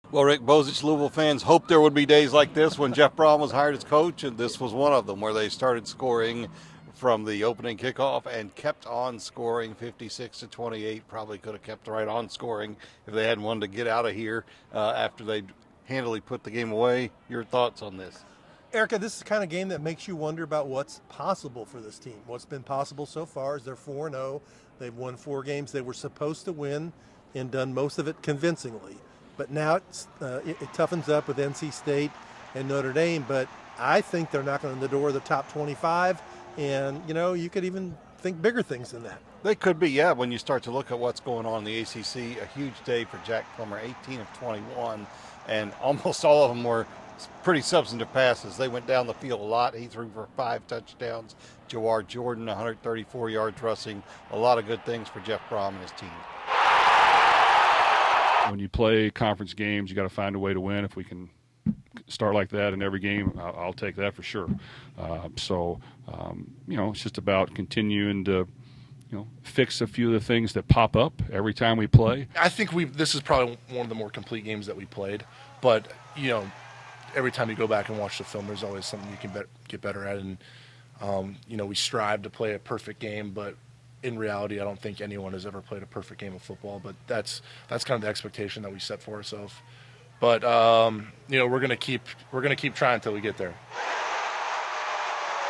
Well, Rick Bozich, Louisville fans hoped there would be days like this when Jeff Brom was hired as coach, and this was one of them where they started scoring from the opening kickoff and kept on scoring 56-28. Probably could have kept right on scoring if they hadn't wanted to get out of here after they handily put the game away. Your thoughts on this? Erica, this is the kind of game that makes you wonder about what's possible for this team. What's been possible so far is they're 4-0. They've won 4 games they were supposed to win and done most of it convincingly. But now it toughens up with NC State and Notre Dame. But I think they're knocking on the door of the top 25. And, you could even think bigger things than that. They could be, yeah, when you start to look at what's going on in the ACC. A huge day for Jack Plummer, 18 of 21. And almost all of them were pretty substantive passes. They went down the field a lot. He threw for 5 touchdowns. Jawar Jordan, 134 yards rushing. A lot of good things for Jeff Brom and his team. When you play conference games, you got to find a way to win. If we can start like that in every game, I'll take that for sure. It's just about continuing to, fix a few of the things that pop up every time we play. I think this is probably one of the more complete games that we played. But, every time you go back and watch the film, there's always something you can get better at. And, we strive to play a perfect game, but in reality, I don't think anyone has ever played a perfect game of football, but that's kind of the expectation that we set for ourselves. But we're gonna keep trying until we get there.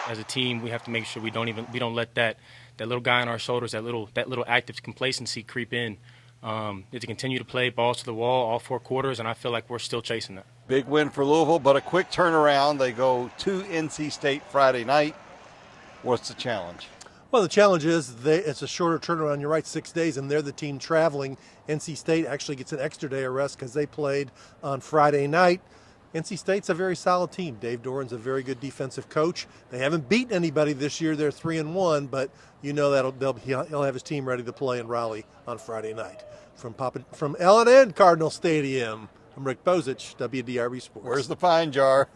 As a team, we have to make sure we don't let that little guy on our shoulders, that little active complacency creep in. To continue to play balls to the wall all 4 quarters, and I feel like we're still chasing that. Big win for Louisville, but a quick turnaround. They go to NC State Friday night. What's the challenge? Well, the challenge is it's a shorter turnaround. You're right, 6 days, and they're the team traveling. NC State actually gets an extra day of rest because they played on Friday night. NC State's a very solid team. Dave Doran's a very good defensive coach. They haven't beaten anybody this year. They're 3-1, but he'll have his team ready to play in Raleigh on Friday night. From L&N Cardinal Stadium, I'm Rick Bozich, WDRB Sports. Where's the pine jar?